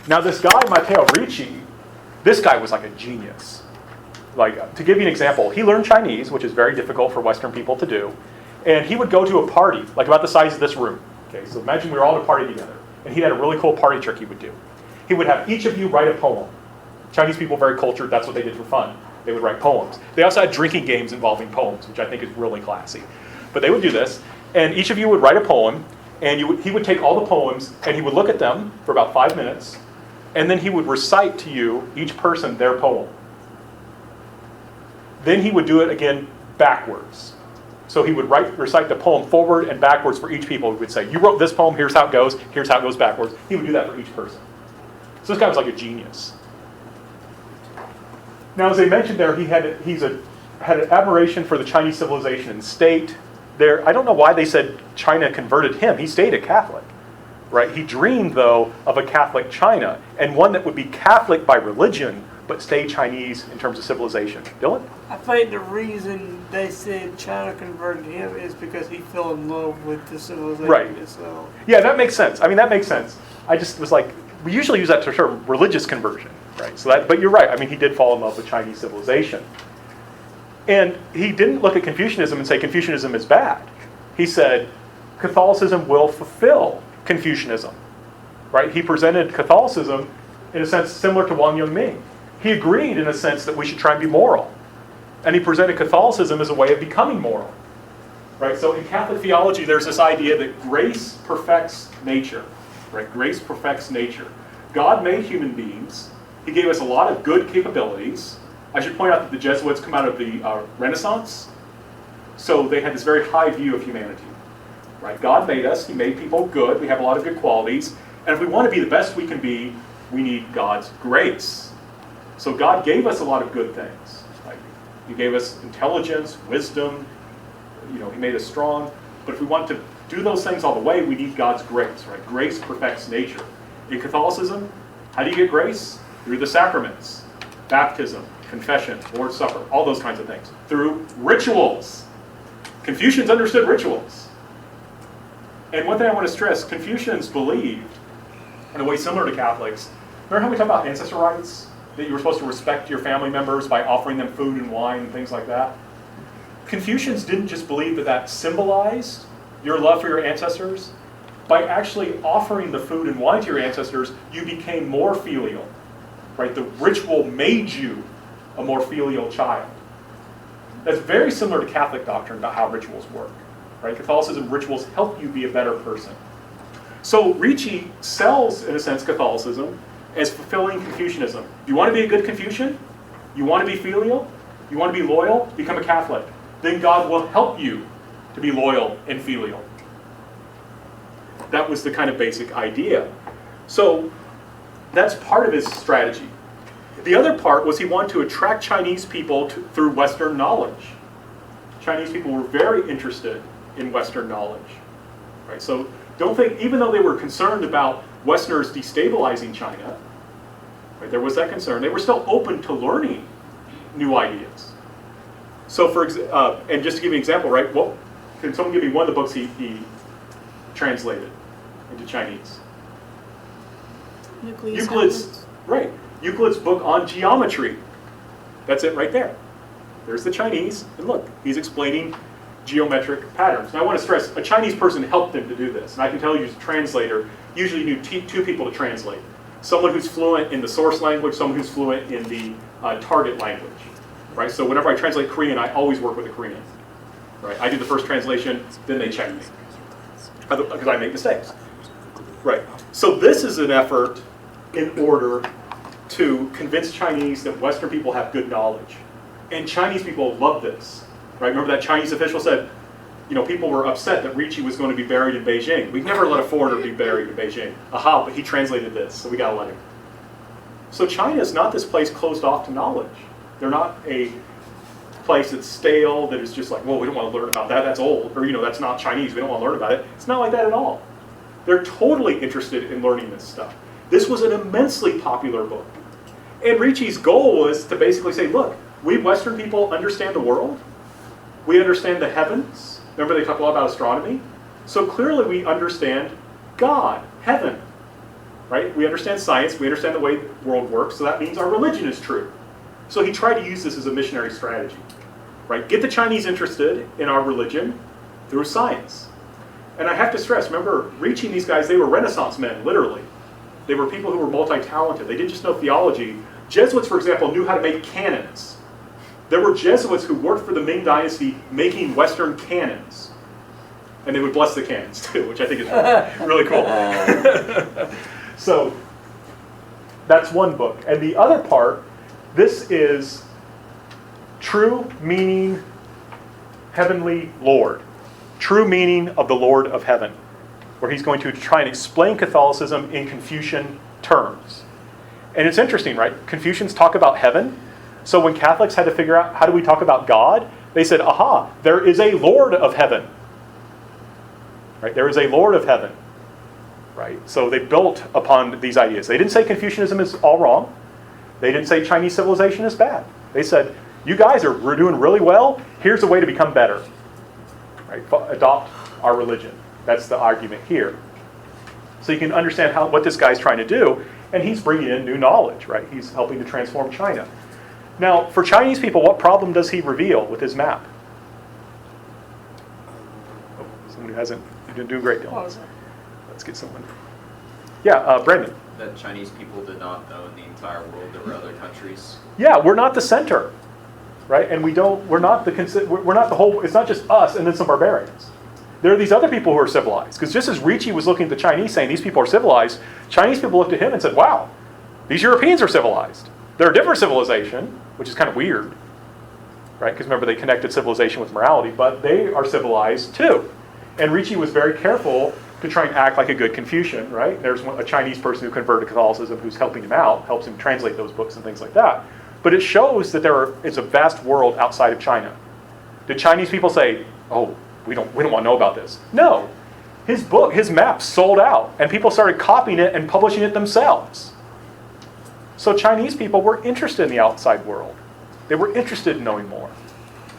Now this guy, Matteo Ricci, this guy was like a genius. Like, to give you an example, he learned Chinese, which is very difficult for Western people to do. And he would go to a party, like about the size of this room. Okay, so imagine we were all at a party together. And he had a really cool party trick he would do. He would have each of you write a poem. Chinese people, very cultured, that's what they did for fun. They would write poems. They also had drinking games involving poems, which I think is really classy. But they would do this, and each of you would write a poem, and he would take all the poems, and he would look at them for about 5 minutes, and then he would recite to you, each person, their poem. Then he would do it again backwards. So he would recite the poem forward and backwards for each people. He would say, you wrote this poem, here's how it goes backwards. He would do that for each person. So this guy was like a genius. Now, as I mentioned there, he had an admiration for the Chinese civilization and state. I don't know why they said China converted him. He stayed a Catholic, right? He dreamed, though, of a Catholic China, and one that would be Catholic by religion, but stay Chinese in terms of civilization. Dylan? I think the reason they said China converted him is because he fell in love with the civilization itself. Yeah, that makes sense. I mean, that makes sense. I just was like, we usually use that term religious conversion, right? But you're right. I mean, he did fall in love with Chinese civilization. And he didn't look at Confucianism and say Confucianism is bad. He said Catholicism will fulfill Confucianism, right? He presented Catholicism in a sense similar to Wang Yongming. He agreed in a sense that we should try and be moral. And he presented Catholicism as a way of becoming moral, right? So in Catholic theology, there's this idea that grace perfects nature, right? Grace perfects nature. God made human beings. He gave us a lot of good capabilities. I should point out that the Jesuits come out of the Renaissance, so they had this very high view of humanity. Right? God made us. He made people good. We have a lot of good qualities. And if we want to be the best we can be, we need God's grace. So God gave us a lot of good things. Right? He gave us intelligence, wisdom. He made us strong. But if we want to do those things all the way, we need God's grace. Right? Grace perfects nature. In Catholicism, how do you get grace? Through the sacraments. Baptism, confession, Lord's Supper, all those kinds of things. Through rituals. Confucians understood rituals. And one thing I want to stress, Confucians believed, in a way similar to Catholics, remember how we talk about ancestor rights? That you were supposed to respect your family members by offering them food and wine and things like that? Confucians didn't just believe that that symbolized your love for your ancestors. By actually offering the food and wine to your ancestors, you became more filial. Right? The ritual made you a more filial child. That's very similar to Catholic doctrine about how rituals work. Right? Catholicism rituals help you be a better person. So Ricci sells, in a sense, Catholicism as fulfilling Confucianism. You want to be a good Confucian? You want to be filial? You want to be loyal? Become a Catholic. Then God will help you to be loyal and filial. That was the kind of basic idea. So that's part of his strategy. The other part was he wanted to attract Chinese people through Western knowledge. Chinese people were very interested in Western knowledge. Right? So don't think, even though they were concerned about Westerners destabilizing China, right, there was that concern, they were still open to learning new ideas. So and just to give you an example, right, can someone give me one of the books he translated into Chinese? Euclid's book on geometry. That's it right there. There's the Chinese, and look, he's explaining geometric patterns. Now I want to stress, a Chinese person helped him to do this, and I can tell you as a translator, usually you need two people to translate. Someone who's fluent in the source language, someone who's fluent in the target language. Right? So whenever I translate Korean, I always work with a Korean. Right? I do the first translation, then they check me. Because I make mistakes. Right. So this is an effort in order to convince Chinese that Western people have good knowledge. And Chinese people love this. Right? Remember that Chinese official said, people were upset that Ricci was going to be buried in Beijing. We've never let a foreigner be buried in Beijing. Aha, but he translated this, so we got to let him. So China is not this place closed off to knowledge. They're not a place that's stale, that is just like, well, we don't want to learn about that, that's old, or that's not Chinese, we don't want to learn about it. It's not like that at all. They're totally interested in learning this stuff. This was an immensely popular book. And Ricci's goal was to basically say, look, we Western people understand the world, we understand the heavens. Remember they talk a lot about astronomy? So clearly we understand God, heaven. right? We understand science, we understand the way the world works, so that means our religion is true. So he tried to use this as a missionary strategy, right? Get the Chinese interested in our religion through science. And I have to stress, remember, Ricci and these guys, they were Renaissance men, literally. They were people who were multi-talented. They didn't just know theology. Jesuits, for example, knew how to make cannons. There were Jesuits who worked for the Ming Dynasty making Western cannons. And they would bless the cannons too, which I think is really cool. So that's one book. And the other part, this is true meaning heavenly Lord. True meaning of the Lord of heaven, where he's going to try and explain Catholicism in Confucian terms. And it's interesting, right? Confucians talk about heaven. So when Catholics had to figure out how do we talk about God, they said, aha, there is a Lord of heaven. Right? There is a Lord of heaven. Right? So they built upon these ideas. They didn't say Confucianism is all wrong. They didn't say Chinese civilization is bad. They said, you guys are doing really well. Here's a way to become better. Right? Adopt our religion. That's the argument here. So you can understand what this guy's trying to do, and he's bringing in new knowledge, right? He's helping to transform China. Now, for Chinese people, what problem does he reveal with his map? Oh, somebody hasn't. You've been doing great, Dylan. Let's get someone. Yeah, Brandon. That Chinese people did not own the entire world. There were other countries. Yeah, we're not the center, right? And we're not the whole. It's not just us and then some barbarians. There are these other people who are civilized. Because just as Ricci was looking at the Chinese saying these people are civilized, Chinese people looked at him and said, wow, these Europeans are civilized. They're a different civilization, which is kind of weird, right? Because remember, they connected civilization with morality, but they are civilized too. And Ricci was very careful to try and act like a good Confucian, right? There's a Chinese person who converted to Catholicism who's helping him out, helps him translate those books and things like that. But it shows that it's a vast world outside of China. Did Chinese people say, oh, we don't want to know about this? No. His map sold out, and people started copying it and publishing it themselves. So Chinese people were interested in the outside world. They were interested in knowing more.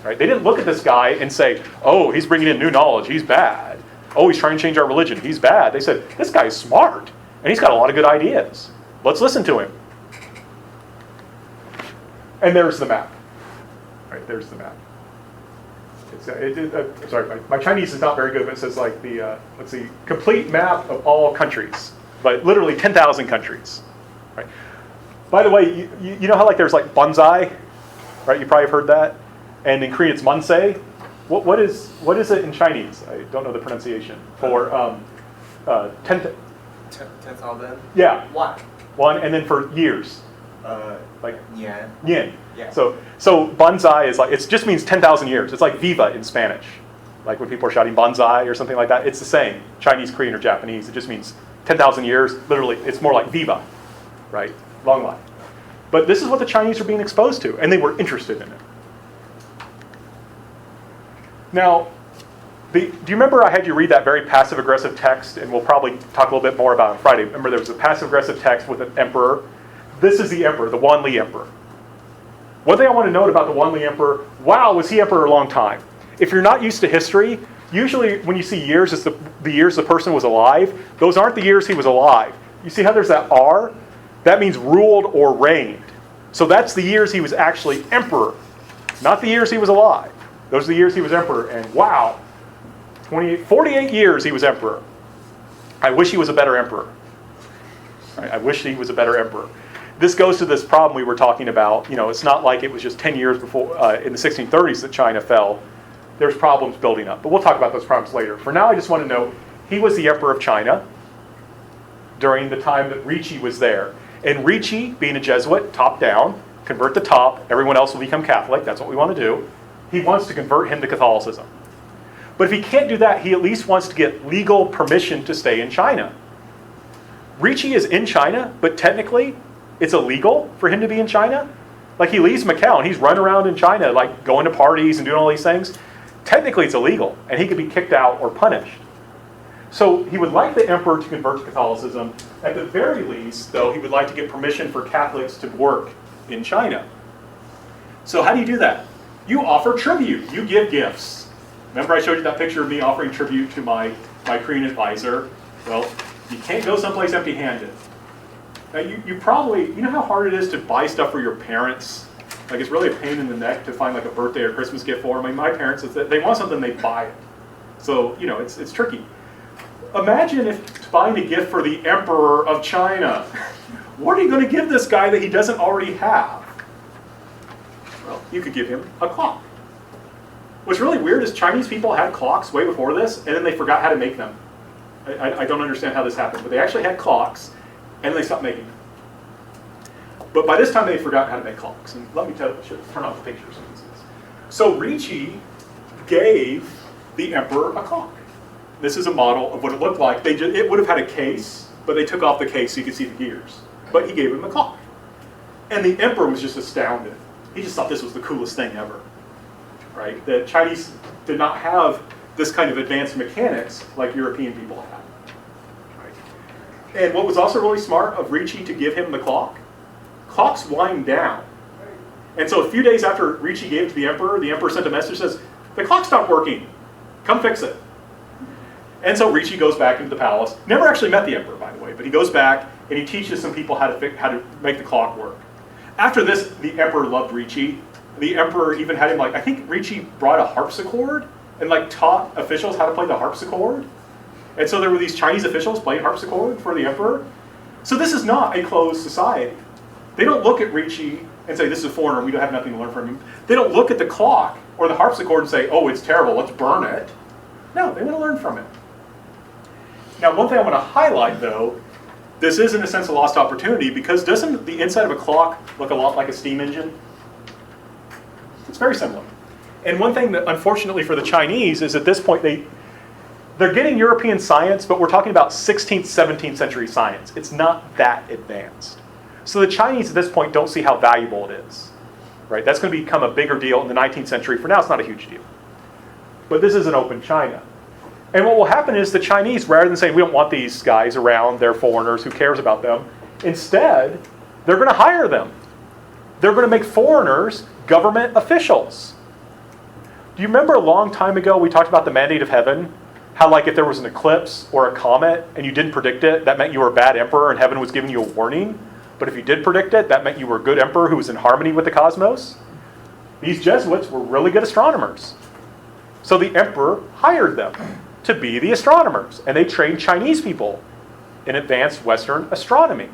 Right? They didn't look at this guy and say, oh, he's bringing in new knowledge, he's bad. Oh, he's trying to change our religion, he's bad. They said, this guy's smart, and he's got a lot of good ideas. Let's listen to him. And there's the map. Right, there's the map. Sorry, my Chinese is not very good, but it says like the, let's see, complete map of all countries. But literally 10,000 countries. Right? By the way, you know how like there's like bonsai? Right, you probably have heard that. And in Korean it's mansei. What is it in Chinese? I don't know the pronunciation. For 10,000? Yeah. One, and then for years. Like yen. Yeah. So bonsai is like, it just means 10,000 years. It's like viva in Spanish. Like when people are shouting bonsai or something like that, it's the same. Chinese, Korean, or Japanese. It just means 10,000 years. Literally, it's more like viva, right? Long life. But this is what the Chinese are being exposed to, and they were interested in it. Now, do you remember I had you read that very passive-aggressive text, and we'll probably talk a little bit more about it on Friday. Remember there was a passive-aggressive text with an emperor. This is the emperor, the Wanli emperor. One thing I want to note about the Wanli emperor, wow, was he emperor a long time. If you're not used to history, usually when you see years, it's the years the person was alive. Those aren't the years he was alive. You see how there's that R? That means ruled or reigned. So that's the years he was actually emperor, not the years he was alive. Those are the years he was emperor, and wow, 48 years he was emperor. I wish he was a better emperor. Right? I wish he was a better emperor. This goes to this problem we were talking about. You know, it's not like it was just 10 years before, in the 1630s that China fell. There's problems building up, but we'll talk about those problems later. For now, I just want to note, he was the emperor of China during the time that Ricci was there. And Ricci, being a Jesuit, top down, convert the top, everyone else will become Catholic, that's what we want to do. He wants to convert him to Catholicism. But if he can't do that, he at least wants to get legal permission to stay in China. Ricci is in China, but technically, it's illegal for him to be in China. Like he leaves Macau and he's running around in China, like going to parties and doing all these things. Technically, it's illegal, and he could be kicked out or punished. So he would like the emperor to convert to Catholicism. At the very least, though, he would like to get permission for Catholics to work in China. So how do you do that? You offer tribute. You give gifts. Remember I showed you that picture of me offering tribute to my Korean advisor? Well, you can't go someplace empty-handed. Now you probably, you know how hard it is to buy stuff for your parents? Like it's really a pain in the neck to find like a birthday or Christmas gift for them. I mean, my parents, they want something, they buy it. So, you know, it's tricky. Imagine if buying a gift for the Emperor of China. What are you going to give this guy that he doesn't already have? Well, you could give him a clock. What's really weird is Chinese people had clocks way before this, and then they forgot how to make them. I don't understand how this happened, but they actually had clocks, and then they stopped making them. But by this time, they forgot how to make clocks. And let me tell you, I should turn off the pictures so you can see this. So Ricci gave the emperor a clock. This is a model of what it looked like. It would have had a case, but they took off the case so you could see the gears. But he gave him a clock. And the emperor was just astounded. He just thought this was the coolest thing ever. Right? The Chinese did not have this kind of advanced mechanics like European people had. Right? And what was also really smart of Ricci to give him the clock, clocks wind down. And so a few days after Ricci gave it to the emperor sent a message that says, the clock stopped working. Come fix it. And so Ricci goes back into the palace. Never actually met the emperor, by the way, but he goes back and he teaches some people how to make the clock work. After this, the emperor loved Ricci. The emperor even had him I think Ricci brought a harpsichord and taught officials how to play the harpsichord. And so there were these Chinese officials playing harpsichord for the emperor. So this is not a closed society. They don't look at Ricci and say, this is a foreigner, we don't have nothing to learn from him. They don't look at the clock or the harpsichord and say, oh, it's terrible, let's burn it. No, they want to learn from it. Now, one thing I want to highlight, though, this is in a sense a lost opportunity, because doesn't the inside of a clock look a lot like a steam engine? It's very similar. And one thing that, unfortunately for the Chinese, is at this point they're getting European science, but we're talking about 16th, 17th century science. It's not that advanced. So the Chinese at this point don't see how valuable it is. Right? That's going to become a bigger deal in the 19th century. For now, it's not a huge deal. But this is an open China. And what will happen is the Chinese, rather than saying, we don't want these guys around, they're foreigners, who cares about them? Instead, they're going to hire them. They're going to make foreigners government officials. Do you remember a long time ago we talked about the mandate of heaven? How if there was an eclipse or a comet and you didn't predict it, that meant you were a bad emperor and heaven was giving you a warning? But if you did predict it, that meant you were a good emperor who was in harmony with the cosmos? These Jesuits were really good astronomers. So the emperor hired them to be the astronomers, and they trained Chinese people in advanced Western astronomy.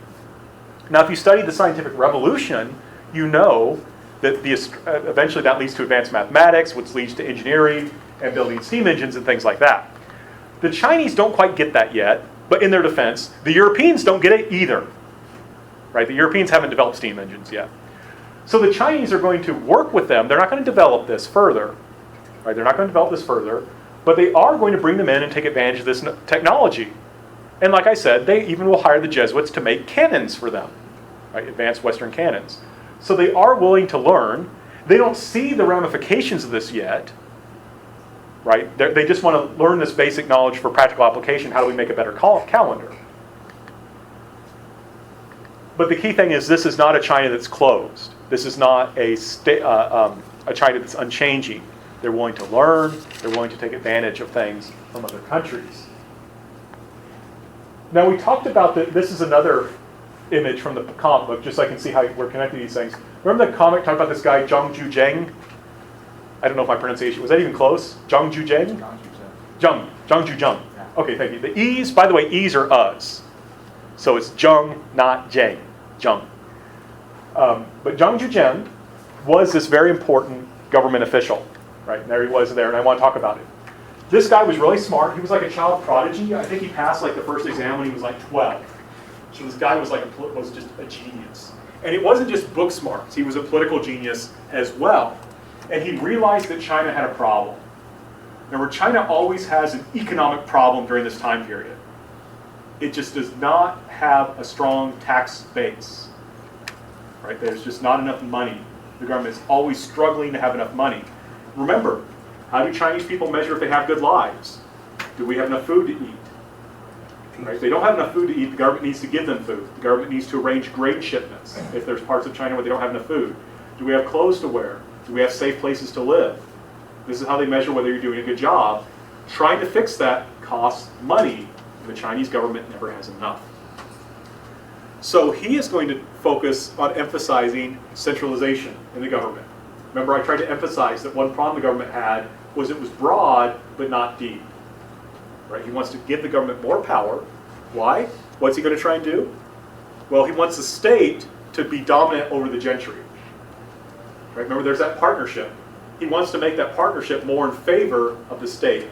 Now, if you study the scientific revolution, you know that eventually that leads to advanced mathematics, which leads to engineering and building steam engines and things like that. The Chinese don't quite get that yet, but in their defense, the Europeans don't get it either. Right? The Europeans haven't developed steam engines yet. So the Chinese are going to work with them. They're not going to develop this further. Right? They're not going to develop this further. But they are going to bring them in and take advantage of this technology. And like I said, they even will hire the Jesuits to make cannons for them, right? Advanced Western cannons. So they are willing to learn. They don't see the ramifications of this yet, right? They just want to learn this basic knowledge for practical application. How do we make a better calendar? But the key thing is this is not a China that's closed. This is not a China that's unchanging. They're willing to learn. They're willing to take advantage of things from other countries. Now, we talked about this is another image from the comic book, just so I can see how we're connecting these things. Remember the comic talked about this guy, Zhang Zhuzheng? I don't know if my pronunciation, was that even close? Zhang Zhuzheng? Zhang Zhuzheng. Okay, thank you. The E's, by the way, E's are Us. So it's Zheng, not Zheng. Zheng. But Zhang Zhuzheng was this very important government official. Right, and there he was there, and I want to talk about it. This guy was really smart. He was like a child prodigy. I think he passed the first exam when he was 12. So this guy was was just a genius. And it wasn't just book smarts. He was a political genius as well. And he realized that China had a problem. Now, China always has an economic problem during this time period. It just does not have a strong tax base. Right? There's just not enough money. The government is always struggling to have enough money. Remember, how do Chinese people measure if they have good lives? Do we have enough food to eat? Right? If they don't have enough food to eat, the government needs to give them food. The government needs to arrange grain shipments if there's parts of China where they don't have enough food. Do we have clothes to wear? Do we have safe places to live? This is how they measure whether you're doing a good job. Trying to fix that costs money, and the Chinese government never has enough. So he is going to focus on emphasizing centralization in the government. Remember, I tried to emphasize that one problem the government had was it was broad but not deep. Right? He wants to give the government more power. Why? What's he going to try and do? Well, he wants the state to be dominant over the gentry. Right? Remember, there's that partnership. He wants to make that partnership more in favor of the state.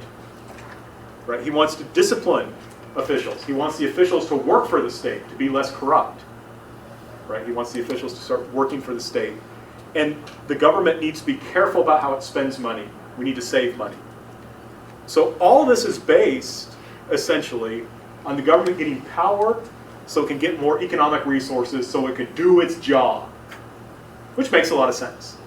Right? He wants to discipline officials. He wants the officials to work for the state, to be less corrupt. Right? He wants the officials to start working for the state. And the government needs to be careful about how it spends money. We need to save money. So all this is based, essentially, on the government getting power so it can get more economic resources so it can do its job. Which makes a lot of sense.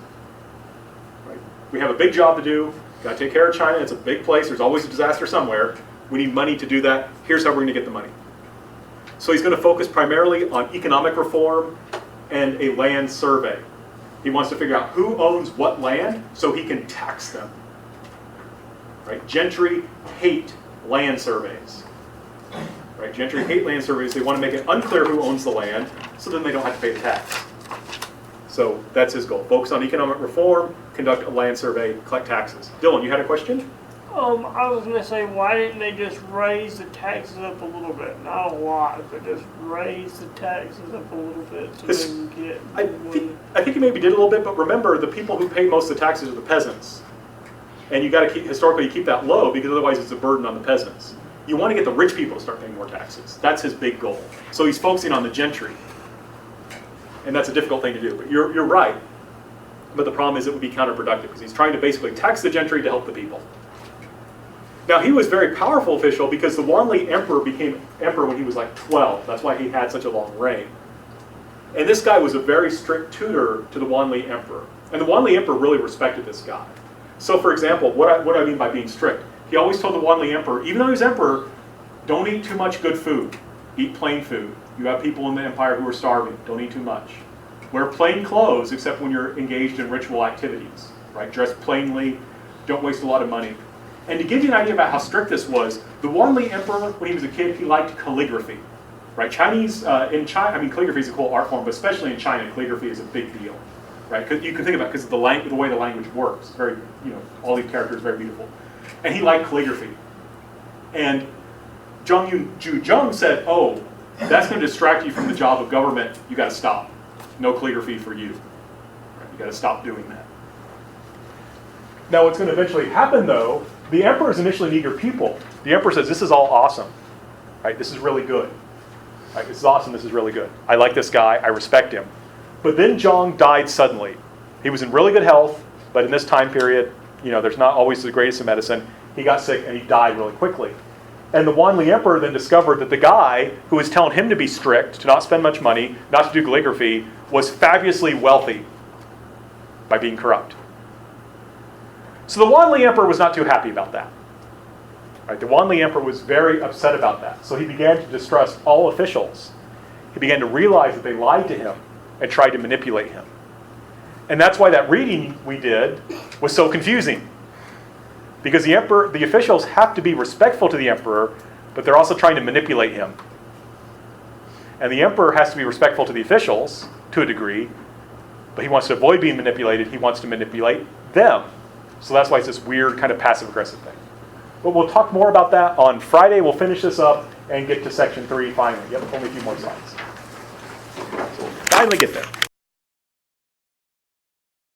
Right? We have a big job to do. Got to take care of China. It's a big place. There's always a disaster somewhere. We need money to do that. Here's how we're going to get the money. So he's going to focus primarily on economic reform and a land survey. He wants to figure out who owns what land so he can tax them. Right? Gentry hate land surveys. Right? Gentry hate land surveys. They want to make it unclear who owns the land so then they don't have to pay the tax. So that's his goal. Focus on economic reform, conduct a land survey, collect taxes. Dylan, you had a question? I was going to say, why didn't they just raise the taxes up a little bit? Not a lot, but just raise the taxes up a little bit so they can get I think you maybe did a little bit, but remember, the people who pay most of the taxes are the peasants. And you got to historically keep that low because otherwise it's a burden on the peasants. You want to get the rich people to start paying more taxes. That's his big goal. So he's focusing on the gentry. And that's a difficult thing to do, but you're right. But the problem is it would be counterproductive because he's trying to basically tax the gentry to help the people. Now, he was a very powerful official because the Wanli emperor became emperor when he was like 12. That's why he had such a long reign. And this guy was a very strict tutor to the Wanli emperor. And the Wanli emperor really respected this guy. So, for example, what do I mean by being strict? He always told the Wanli emperor, even though he was emperor, don't eat too much good food. Eat plain food. You have people in the empire who are starving. Don't eat too much. Wear plain clothes except when you're engaged in ritual activities. Right? Dress plainly. Don't waste a lot of money. And to give you an idea about how strict this was, the Wanli emperor, when he was a kid, he liked calligraphy. Right? In China, I mean, calligraphy is a cool art form, but especially in China, calligraphy is a big deal. Right? Because you can think about it because of the way the language works. Very, all these characters are very beautiful. And he liked calligraphy. And Zhang said, "Oh, that's going to distract you from the job of government. You got to stop. No calligraphy for you. Right? You got to stop doing that." Now, what's going to eventually happen, though? The emperor is initially an eager pupil. The emperor says, "This is all awesome. Right? This is really good. Right? This is awesome. This is really good. I like this guy. I respect him." But then Zhang died suddenly. He was in really good health, but in this time period, there's not always the greatest of medicine. He got sick and he died really quickly. And the Wanli emperor then discovered that the guy who was telling him to be strict, to not spend much money, not to do calligraphy, was fabulously wealthy by being corrupt. So the Wanli emperor was not too happy about that. Right? The Wanli emperor was very upset about that. So he began to distrust all officials. He began to realize that they lied to him and tried to manipulate him. And that's why that reading we did was so confusing. Because the officials have to be respectful to the emperor, but they're also trying to manipulate him. And the emperor has to be respectful to the officials to a degree, but he wants to avoid being manipulated. He wants to manipulate them. So that's why it's this weird kind of passive-aggressive thing. But we'll talk more about that on Friday. We'll finish this up and get to section 3 finally. Yep, only a few more slides. So we'll finally get there.